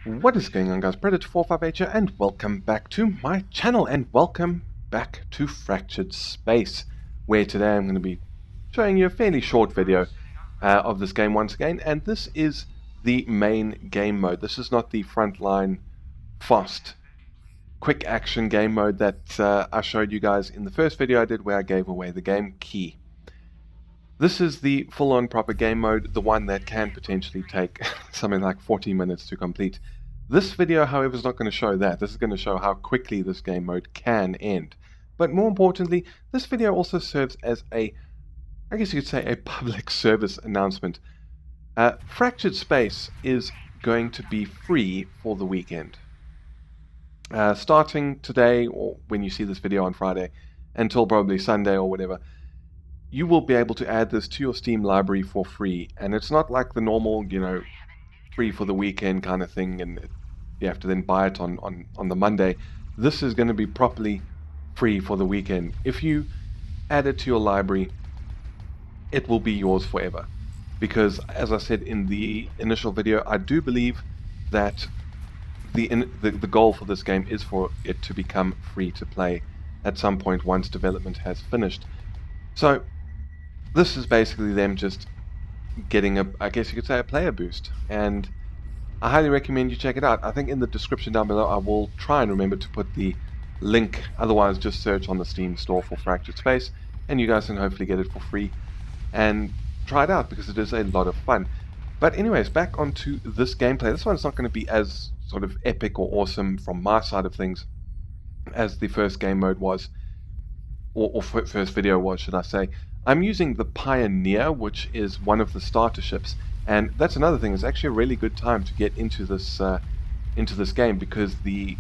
What is going on, guys? Predator458 here, and welcome back to my channel, and welcome back to Fractured Space, where today I'm going to be showing you a fairly short video of this game once again. And this is the main game mode. This is not the frontline fast quick action game mode that I showed you guys in the first video I did, where I gave away the game key. This is the full-on proper game mode, the one that can potentially take something like 40 minutes to complete. This video, however, is not going to show that. This is going to show how quickly this game mode can end. But more importantly, this video also serves as I guess you could say, a public service announcement. Fractured Space is going to be free for the weekend. Starting today, or when you see this video on Friday, until probably Sunday or whatever, you will be able to add this to your Steam library for free. And it's not like the normal, free for the weekend kind of thing, and you have to then buy it on the Monday. This is going to be properly free for the weekend. If you add it to your library, it will be yours forever. Because, as I said in the initial video, I do believe that the goal for this game is for it to become free to play at some point once development has finished. So this is basically them just getting I guess you could say, a player boost, and I highly recommend you check it out. I think in the description down below I will try and remember to put the link, otherwise just search on the Steam store for Fractured Space and you guys can hopefully get it for free and try it out, because it is a lot of fun. But anyways, back onto this gameplay. This one's not going to be as sort of epic or awesome from my side of things as the first game mode was, or first video was, should I say. I'm using the Pioneer, which is one of the starter ships, and that's another thing. It's actually a really good time to get into this game, because the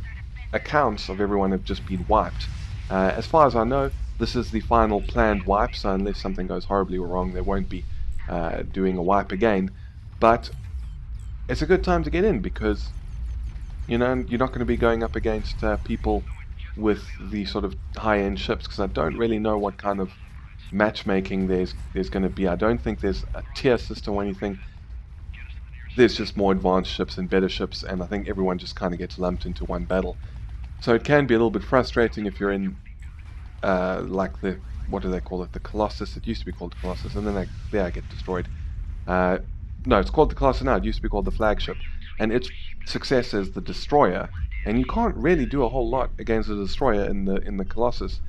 accounts of everyone have just been wiped. As far as I know, this is the final planned wipe, so unless something goes horribly wrong, they won't be doing a wipe again. But it's a good time to get in, because you're not going to be going up against people with the sort of high-end ships, because I don't really know what kind of matchmaking there's going to be. I don't think there's a tier system or anything. There's just more advanced ships and better ships, and I think everyone just kind of gets lumped into one battle. So it can be a little bit frustrating if you're in like what do they call it, the Colossus. It used to be called the Colossus, and then I get destroyed. No, it's called the Colossus now. It used to be called the Flagship, and its successor is the Destroyer, and you can't really do a whole lot against the Destroyer in the Colossus.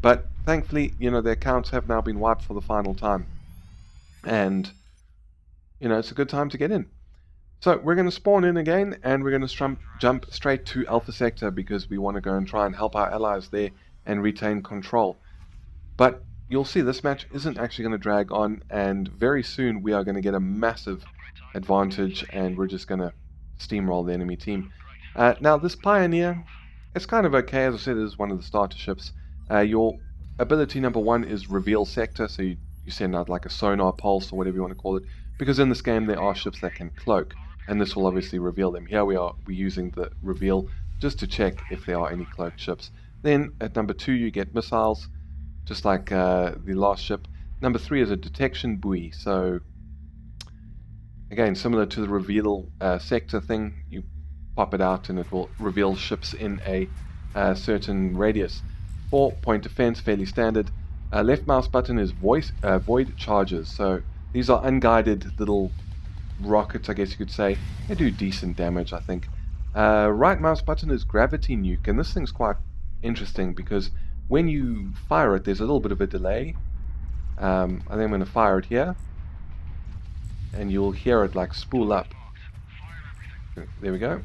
But thankfully, the accounts have now been wiped for the final time, and it's a good time to get in. So we're going to spawn in again, and we're going to jump straight to Alpha Sector, because we want to go and try and help our allies there and retain control. But you'll see this match isn't actually going to drag on, and very soon we are going to get a massive advantage, and we're just going to steamroll the enemy team. Now this Pioneer, it's kind of okay. As I said, it is one of the starter ships. Your ability number 1 is Reveal Sector, so you send out like a sonar pulse or whatever you want to call it, because in this game there are ships that can cloak, and this will obviously reveal them. Here we're using the Reveal just to check if there are any cloaked ships. Then at number 2 you get missiles, just like the last ship. Number 3 is a detection buoy, so again similar to the Reveal Sector thing. You pop it out and it will reveal ships in a certain radius. 4-point defense, fairly standard. Left mouse button is void charges, so these are unguided little rockets, I guess you could say. They do decent damage, I think. Right mouse button is gravity nuke, and this thing's quite interesting, because when you fire it there's a little bit of a delay. I think I'm going to fire it here, and you'll hear it like spool up. There we go.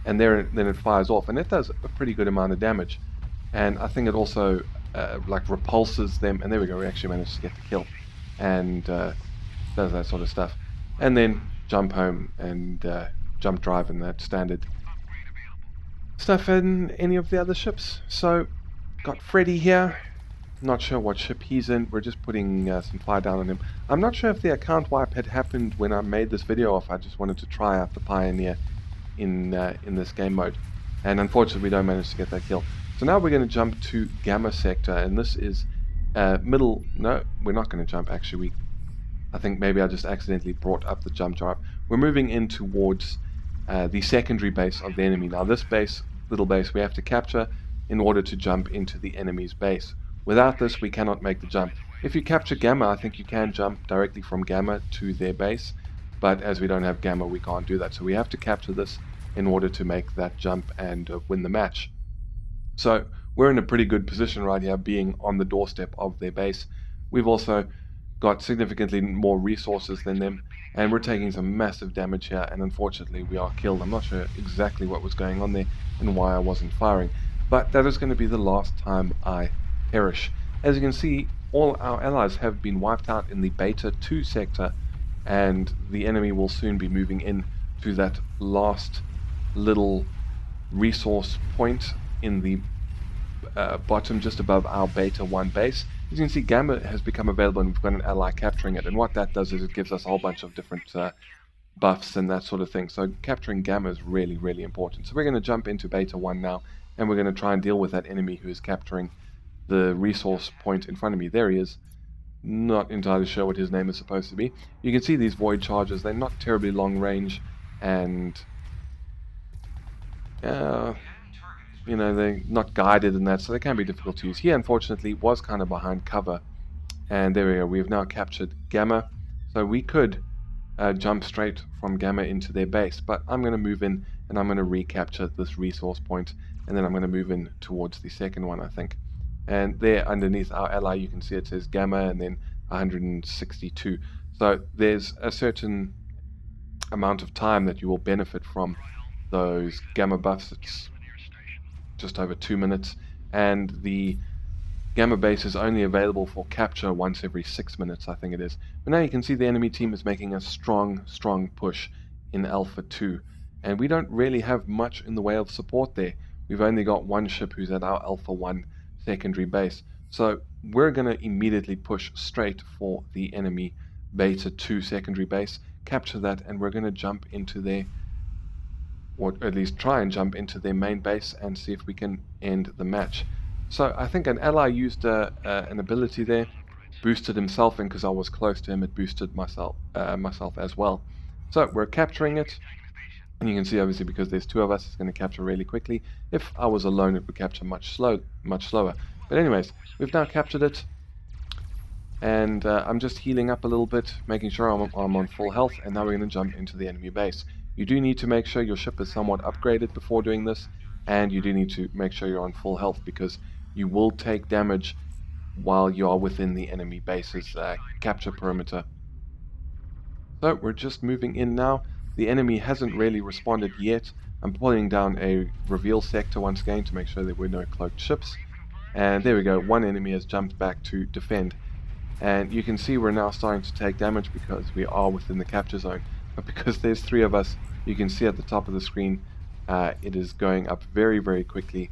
And then it fires off, and it does a pretty good amount of damage. And I think it also like repulses them, and there we go, we actually managed to get the kill, and does that sort of stuff. And then jump home and jump drive, and that standard stuff in any of the other ships. So got Freddy here, not sure what ship he's in. We're just putting some fire down on him. I'm not sure if the account wipe had happened when I made this video, or if I just wanted to try out the Pioneer in this game mode, and unfortunately we don't manage to get that kill. So now we're going to jump to Gamma Sector, and this is middle. No, we're not going to jump, actually. I think maybe I just accidentally brought up the jump drive. We're moving in towards the secondary base of the enemy. Now this little base we have to capture in order to jump into the enemy's base. Without this we cannot make the jump. If you capture Gamma, I think you can jump directly from Gamma to their base, but as we don't have Gamma we can't do that, so we have to capture this in order to make that jump and win the match. So we're in a pretty good position right here, being on the doorstep of their base. We've also got significantly more resources than them, and we're taking some massive damage here, and unfortunately we are killed. I'm not sure exactly what was going on there and why I wasn't firing, but that is going to be the last time I perish. As you can see, all our allies have been wiped out in the Beta 2 sector, and the enemy will soon be moving in to that last little resource point in the bottom just above our Beta 1 base. As you can see, Gamma has become available and we've got an ally capturing it, and what that does is it gives us a whole bunch of different buffs and that sort of thing. So capturing Gamma is really, really important. So we're going to jump into Beta 1 now, and we're going to try and deal with that enemy who is capturing the resource point in front of me. There he is. Not entirely sure what his name is supposed to be. You can see these void charges, they're not terribly long range, and you know, they're not guided and that, so they can be difficult to use. He unfortunately was kind of behind cover, and there we go. We've now captured Gamma, so we could jump straight from Gamma into their base, but I'm going to move in and I'm going to recapture this resource point, and then I'm going to move in towards the second one, I think. And there underneath our ally you can see it says Gamma and then 162, so there's a certain amount of time that you will benefit from those Gamma buffs. It's just over 2 minutes, and the Gamma base is only available for capture once every 6 minutes, I think it is. But now you can see the enemy team is making a strong push in Alpha 2, and we don't really have much in the way of support there. We've only got one ship who's at our Alpha 1 secondary base, so we're going to immediately push straight for the enemy Beta 2 secondary base, capture that, and we're going to jump into their, or at least try and jump into their main base and see if we can end the match. So I think an ally used an ability there, boosted himself in because I was close to him. It boosted myself as well. So we're capturing it, and you can see obviously because there's two of us, it's going to capture really quickly. If I was alone, it would capture much slower. But anyways, we've now captured it, and I'm just healing up a little bit, making sure I'm on full health, and now we're going to jump into the enemy base. You do need to make sure your ship is somewhat upgraded before doing this, and you do need to make sure you're on full health because you will take damage while you are within the enemy base's capture perimeter. So we're just moving in now. The enemy hasn't really responded yet. I'm pulling down a reveal sector once again to make sure there were no cloaked ships. And there we go, one enemy has jumped back to defend. And you can see we're now starting to take damage because we are within the capture zone. But because there's three of us, you can see at the top of the screen, it is going up very quickly.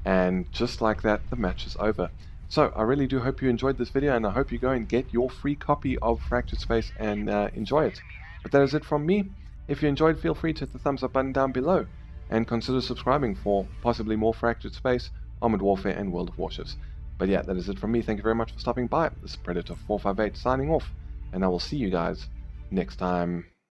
And just like that, the match is over. So I really do hope you enjoyed this video, and I hope you go and get your free copy of Fractured Space and enjoy it. But that is it from me. If you enjoyed, feel free to hit the thumbs up button down below, and consider subscribing for possibly more Fractured Space, Armored Warfare, and World of Warships. But yeah, that is it from me. Thank you very much for stopping by. This is Predator 458 signing off, and I will see you guys next time.